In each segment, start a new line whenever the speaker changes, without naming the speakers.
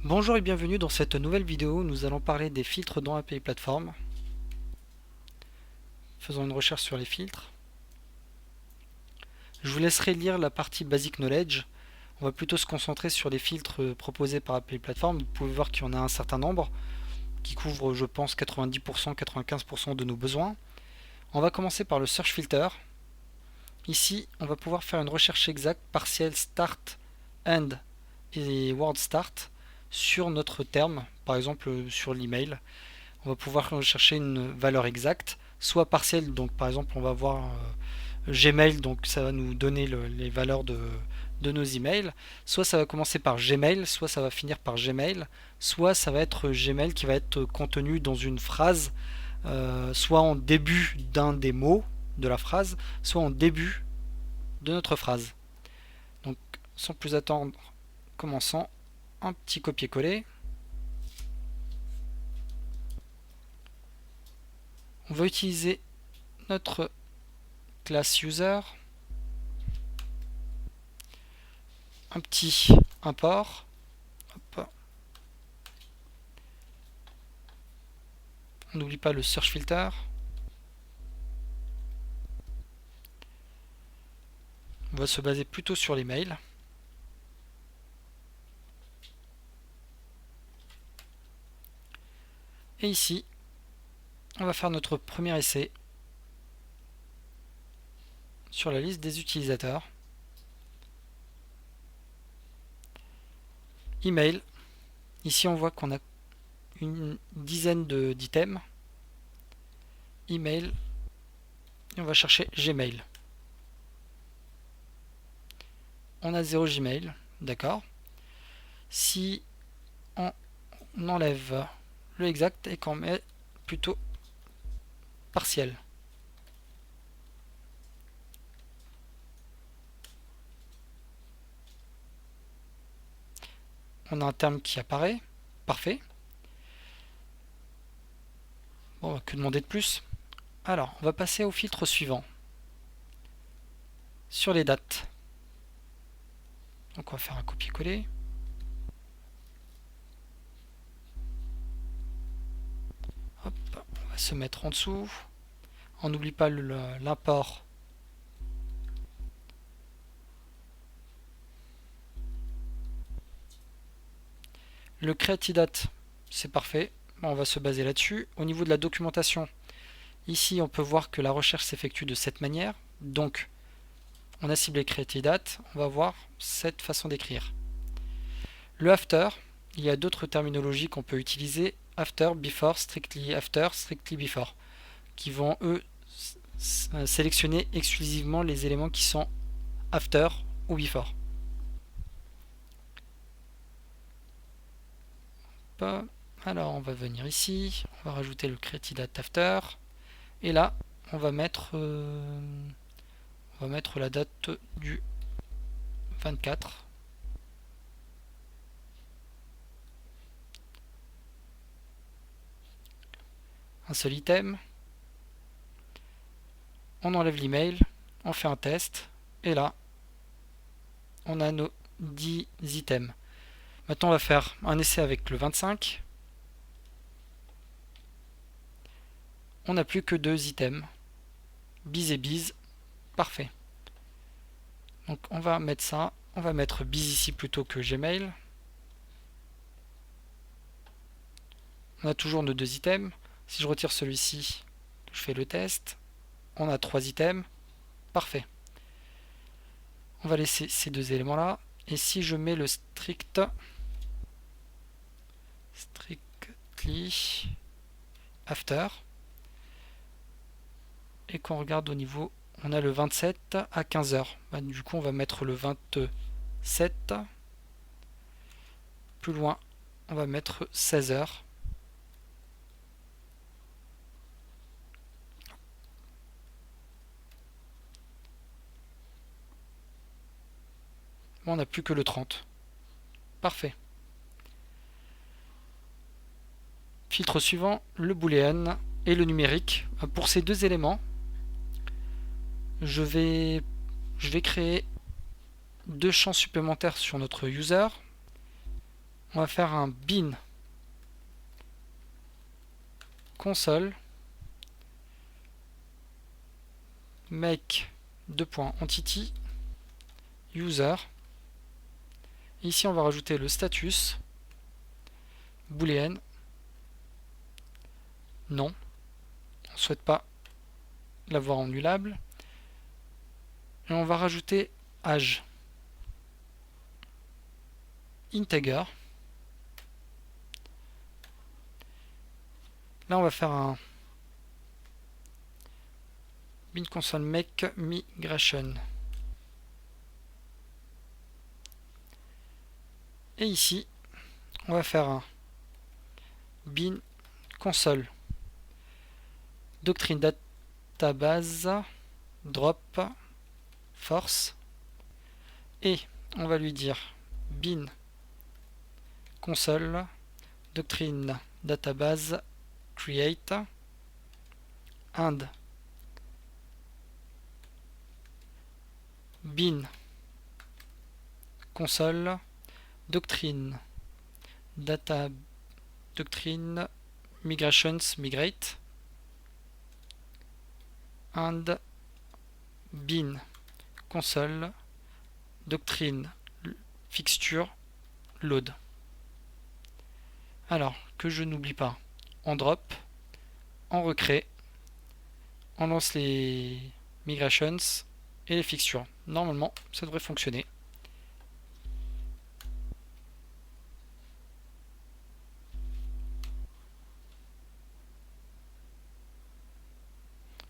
Bonjour et bienvenue dans cette nouvelle vidéo où nous allons parler des filtres dans API Platform. Faisons une recherche sur les filtres. Je vous laisserai lire la partie Basic Knowledge. On va plutôt se concentrer sur les filtres proposés par API Platform. Vous pouvez voir qu'il y en a un certain nombre qui couvrent, je pense, 90%, 95% de nos besoins. On va commencer par le Search Filter. Ici, on va pouvoir faire une recherche exacte, partielle, start, end et word start sur notre terme, par exemple sur l'email. On va pouvoir rechercher une valeur exacte, soit partielle, donc par exemple on va voir Gmail, donc ça va nous donner les valeurs de nos emails, soit ça va commencer par Gmail, soit ça va finir par Gmail, soit ça va être Gmail qui va être contenu dans une phrase, soit en début d'un des mots de la phrase, soit en début de notre phrase. Donc sans plus attendre, commençons, un petit copier-coller. On va utiliser notre classe user, un petit import. Hop. On n'oublie pas le search filter. On va se baser plutôt sur les mails. Et ici, on va faire notre premier essai sur la liste des utilisateurs. Email. Ici, on voit qu'on a une dizaine d'items. Email. Et on va chercher Gmail. On a 0 Gmail. D'accord. Si on enlève le exact et qu'on met plutôt partiel. On a un terme qui apparaît. Parfait. Bon, que demander de plus? Alors, on va passer au filtre suivant. Sur les dates. Donc on va faire un copier-coller. Hop, on va se mettre en dessous. On n'oublie pas l'import. Le create-date, c'est parfait. On va se baser là-dessus. Au niveau de la documentation, ici on peut voir que la recherche s'effectue de cette manière. Donc on a ciblé create-date. On va voir cette façon d'écrire. Le after, il y a d'autres terminologies qu'on peut utiliser. After, before, strictly before, qui vont eux sélectionner exclusivement les éléments qui sont after ou before. Alors on va venir ici, on va rajouter le create-date after, et là on va mettre la date du 24. Un seul item. On enlève l'email, on fait un test, et là on a nos 10 items. Maintenant on va faire un essai avec le 25. On n'a plus que 2 items. Biz et biz. Parfait. Donc on va mettre ça. On va mettre biz ici plutôt que Gmail. On a toujours nos 2 items. Si je retire celui-ci, je fais le test. On a 3 items. Parfait. On va laisser ces 2 éléments là. Et si je mets le strictly after, et qu'on regarde au niveau, on a le 27 à 15h. Du coup on va mettre le 27. Plus loin, on va mettre 16h. Bon, on n'a plus que le 30. Parfait. Filtre suivant, le booléen et le numérique. Pour ces 2 éléments, je vais créer 2 champs supplémentaires sur notre user. On va faire un bin console make entity user. Et ici on va rajouter le status boolean non, on ne souhaite pas l'avoir en nullable, et on va rajouter age integer. Là on va faire un bin console make migration. Et ici, on va faire un bin console doctrine database drop force. Et on va lui dire bin console doctrine database create and bin console doctrine data doctrine migrations migrate and bin console doctrine fixture load. Alors que je n'oublie pas, on drop, on recrée, on lance les migrations et les fixtures. Normalement ça devrait fonctionner.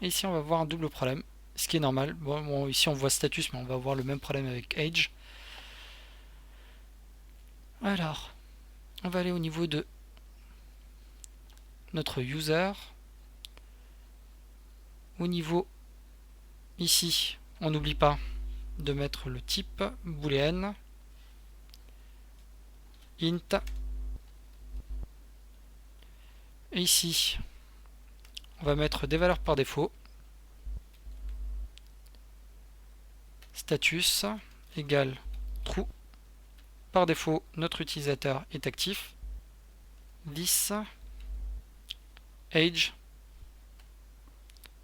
Et ici on va voir un double problème, ce qui est normal. Bon, ici on voit status, mais on va avoir le même problème avec age. Alors, on va aller au niveau de notre user. Au niveau ici, on n'oublie pas de mettre le type boolean int. Et ici, on va mettre des valeurs par défaut. Status égale true. Par défaut, notre utilisateur est actif. This age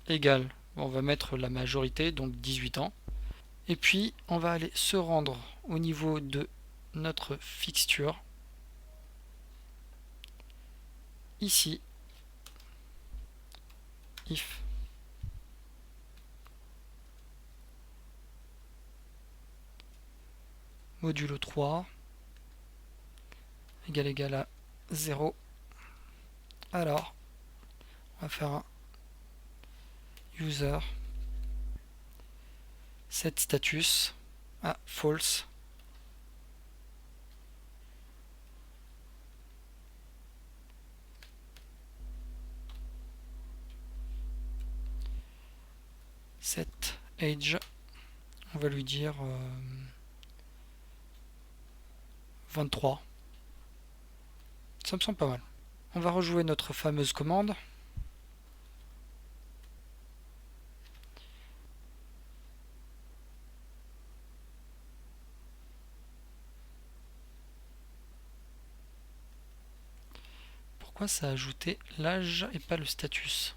égale, on va mettre la majorité, donc 18 ans. Et puis, on va aller se rendre au niveau de notre fixture. Ici, if modulo 3 égale à 0. Alors, on va faire un user set status à false. Set age, on va lui dire 23. Ça me semble pas mal. On va rejouer notre fameuse commande. Pourquoi ça a ajouté l'âge et pas le status?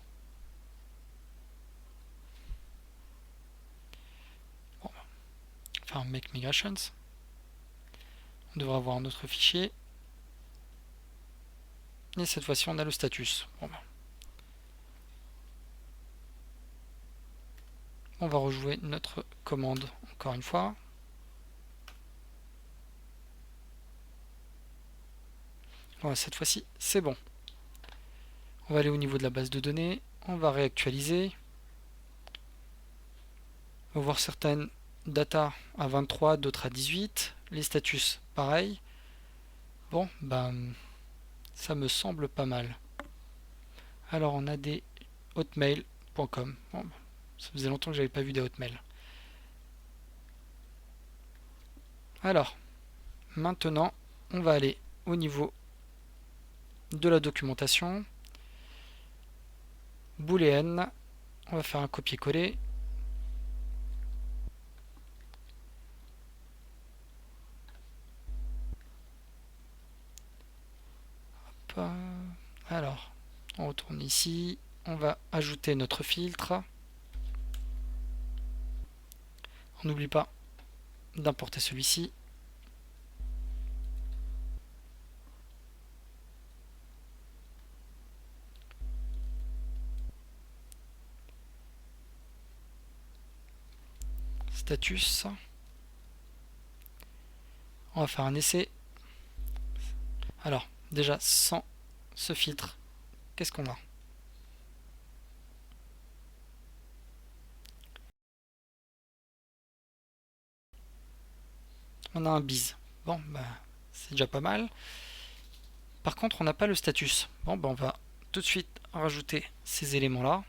Bon, enfin make migrations. On devrait avoir un autre fichier. Et cette fois-ci on a le status. Bon, on va rejouer notre commande encore une fois. Voilà, cette fois-ci c'est bon. On va aller au niveau de la base de données. On va réactualiser. On va voir certaines data à 23, d'autres à 18. Les statuts pareil. Bon, ben ça me semble pas mal. Alors on a des hotmail.com. Bon, ça faisait longtemps que j'avais pas vu des hotmail. Alors, maintenant, on va aller au niveau de la documentation. Boolean, on va faire un copier-coller. Alors, on retourne ici. On va ajouter notre filtre. On n'oublie pas d'importer celui-ci. Status. On va faire un essai. Alors, déjà, sans ce filtre, qu'est-ce qu'on a? On a un bise. Bon, bah, c'est déjà pas mal. Par contre, on n'a pas le status. Bon, bah, on va tout de suite rajouter ces éléments-là.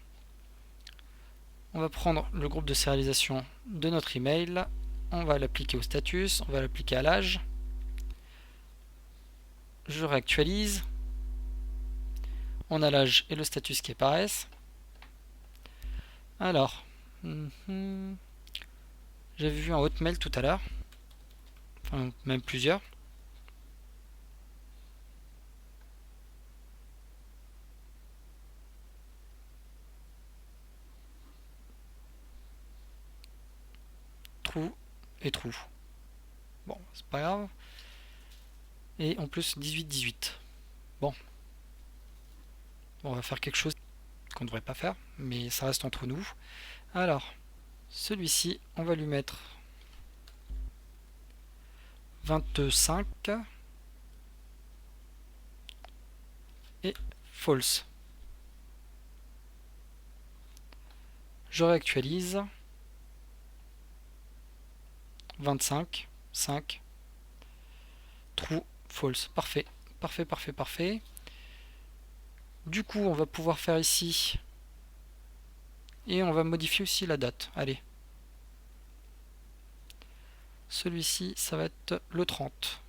On va prendre le groupe de sérialisation de notre email. On va l'appliquer au status. On va l'appliquer à l'âge. Je réactualise. On a l'âge et le status qui apparaissent. Alors, j'avais vu un hotmail tout à l'heure. Enfin, même plusieurs. Trou et trou. Bon, c'est pas grave. Et en plus 18-18. Bon. On va faire quelque chose qu'on ne devrait pas faire, mais ça reste entre nous. Alors, celui-ci, on va lui mettre 25 et false. Je réactualise. 25, 5, true, false. Parfait, parfait, parfait, parfait. Du coup, on va pouvoir faire ici. Et on va modifier aussi la date. Allez. Celui-ci, ça va être le 30.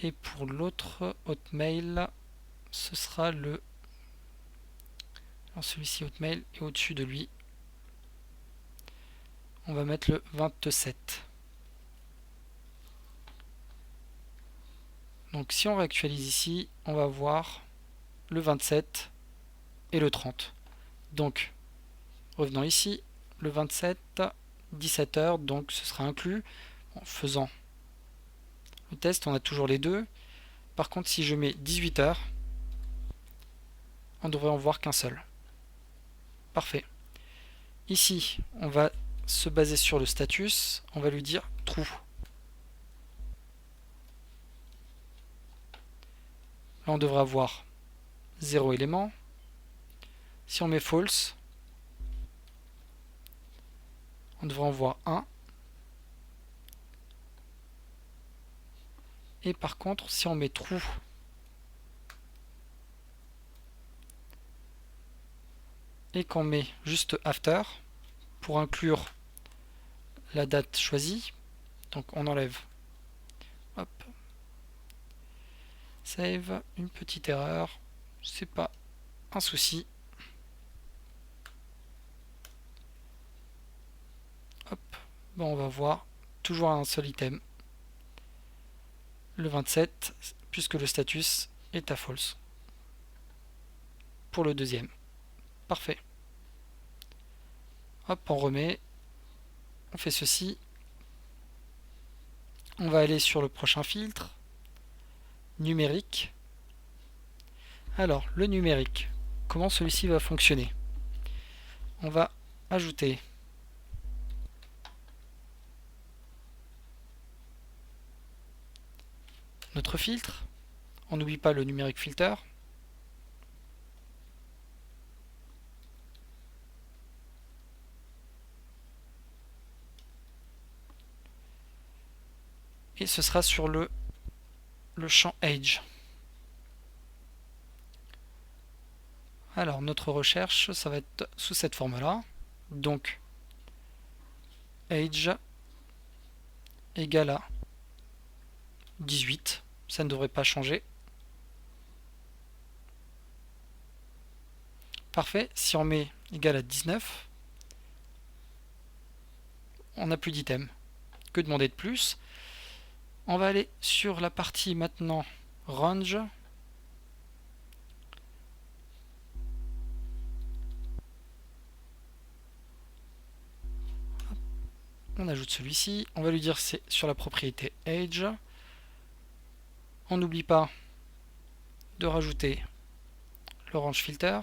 Et pour l'autre Hotmail, ce sera le... Alors celui-ci Hotmail, et au-dessus de lui, on va mettre le 27. Donc si on réactualise ici, on va voir le 27 et le 30. Donc, revenons ici, le 27, 17h, donc ce sera inclus. En faisant le test, on a toujours les deux. Par contre, si je mets 18h, on devrait en voir qu'un seul. Parfait. Ici, on va se baser sur le status. On va lui dire true. Là, on devrait avoir 0 élément. Si on met false, on devrait en voir 1. Et par contre, si on met true, et qu'on met juste after, pour inclure la date choisie, donc on enlève, hop, save, une petite erreur, c'est pas un souci. Hop, bon, on va voir toujours un seul item, le 27, puisque le status est à false. Pour le deuxième. Parfait. Hop, on remet. On fait ceci. On va aller sur le prochain filtre. Numérique. Alors, le numérique. Comment celui-ci va fonctionner? On va ajouter notre filtre. On n'oublie pas le numérique filter. Et ce sera sur le champ Age. Alors, notre recherche, ça va être sous cette forme-là. Donc, Age égale à 18. Ça ne devrait pas changer. Parfait. Si on met égal à 19, on n'a plus d'item. Que demander de plus? On va aller sur la partie maintenant range. On ajoute celui-ci. On va lui dire c'est sur la propriété age. On n'oublie pas de rajouter le range filter.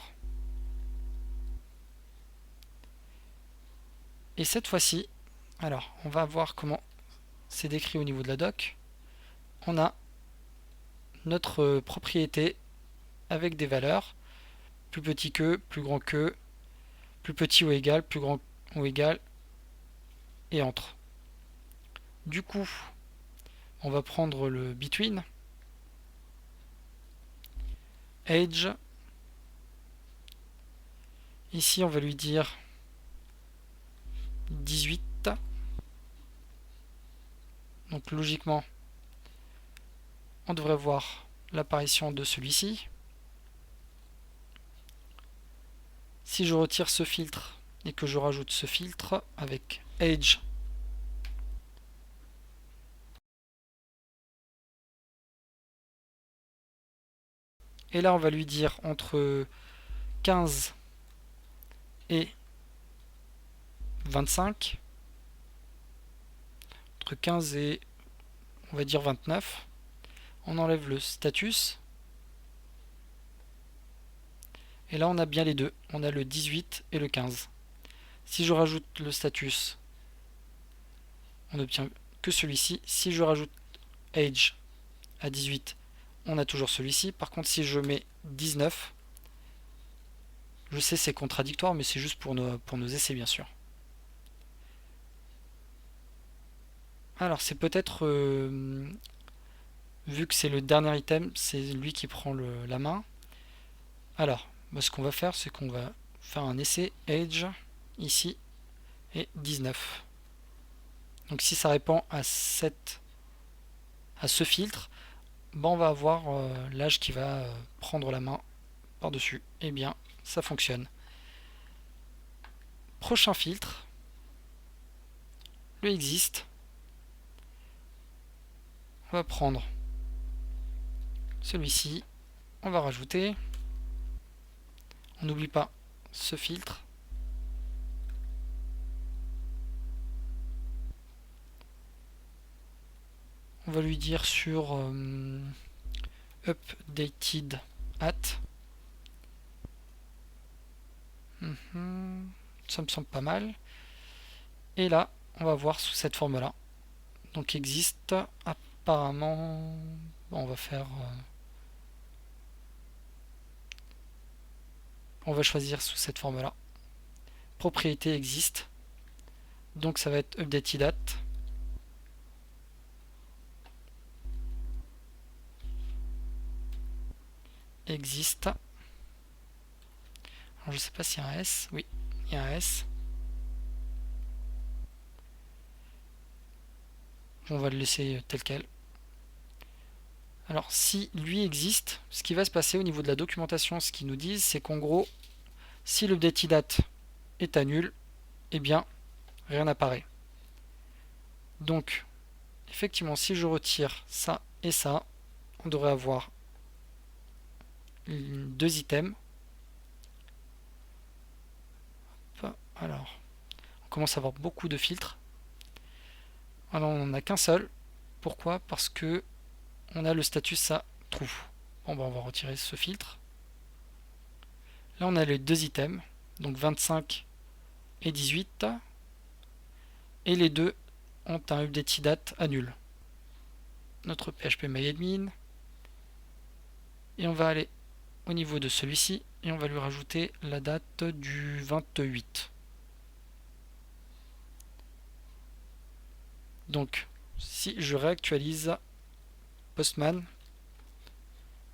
Et cette fois-ci, alors on va voir comment c'est décrit au niveau de la doc. On a notre propriété avec des valeurs plus petit que, plus grand que, plus petit ou égal, plus grand ou égal, et entre. Du coup, on va prendre le between, age. Ici, on va lui dire 18. Donc logiquement, on devrait voir l'apparition de celui-ci. Si je retire ce filtre et que je rajoute ce filtre avec age, et là on va lui dire entre 15 et 25, entre 15 et on va dire 29, on enlève le status, et là on a bien les deux, on a le 18 et le 15. Si je rajoute le status, on n'obtient que celui-ci. Si je rajoute age à 18, on a toujours celui-ci. Par contre, si je mets 19, je sais c'est contradictoire, mais c'est juste pour nos essais bien sûr. Alors c'est peut-être, vu que c'est le dernier item, c'est lui qui prend la main. Alors, ce qu'on va faire, c'est qu'on va faire un essai age ici et 19. Donc si ça répond à ce filtre, on va avoir l'âge qui va prendre la main par-dessus. Eh bien, ça fonctionne. Prochain filtre, le existe. On va prendre celui-ci, on va rajouter. On n'oublie pas ce filtre. On va lui dire sur updated at. Ça me semble pas mal. Et là, on va voir sous cette forme-là. Donc existe apparemment. On va faire. On va choisir sous cette forme-là. Propriété existe. Donc ça va être updated at. Existe. Alors je sais pas s'il y a un S. Oui, il y a un S. On va le laisser tel quel. Alors si lui existe, ce qui va se passer au niveau de la documentation, ce qu'ils nous disent, c'est qu'en gros, si l'updated at est à nul, eh bien rien n'apparaît. Donc effectivement, si je retire ça et ça, on devrait avoir deux items. Alors, on commence à avoir beaucoup de filtres. Alors on n'en a qu'un seul. Pourquoi? Parce que on a le statut ça true. Bon, on va retirer ce filtre. Là on a les deux items, donc 25 et 18. Et les deux ont un updated at à nul. Notre phpMyAdmin. Et on va aller au niveau de celui-ci et on va lui rajouter la date du 28. Donc, si je réactualise Postman,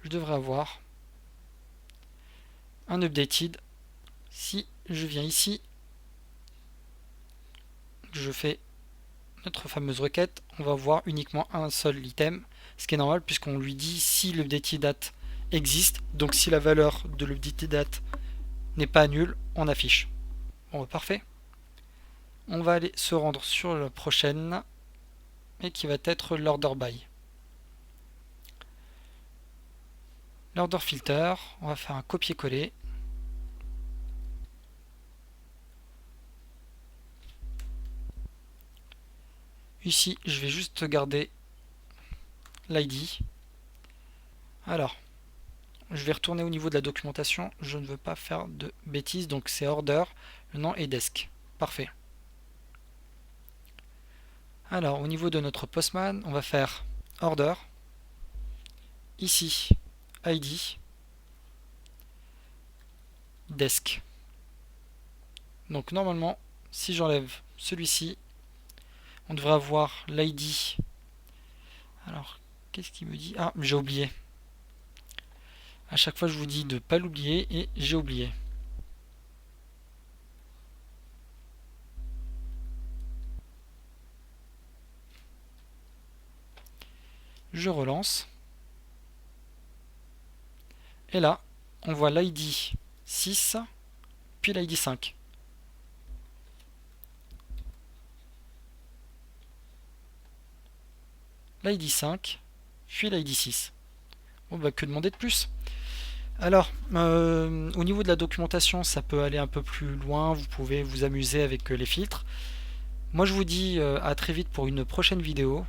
je devrais avoir un updated. Si je viens ici, je fais notre fameuse requête, on va voir uniquement un seul item, ce qui est normal puisqu'on lui dit si l'updated date existe, donc si la valeur de l'updated date n'est pas nulle, on affiche. Bon, parfait. On va aller se rendre sur la prochaine. et qui va être l'order by. L'order filter, on va faire un copier-coller. Ici, je vais juste garder l'ID. Alors, je vais retourner au niveau de la documentation. Je ne veux pas faire de bêtises, donc c'est order, le nom est desk. Parfait. Alors, au niveau de notre postman, on va faire order. Ici, ID, desk. Donc normalement, si j'enlève celui-ci, on devrait avoir l'ID. Alors, qu'est-ce qu'il me dit? Ah, j'ai oublié. À chaque fois, je vous dis de ne pas l'oublier et j'ai oublié. Je relance. Et là, on voit l'ID 6, puis l'ID 5. L'ID 5, puis l'ID 6. Bon, bah, que demander de plus? Alors, au niveau de la documentation, ça peut aller un peu plus loin, vous pouvez vous amuser avec les filtres. Moi je vous dis à très vite pour une prochaine vidéo.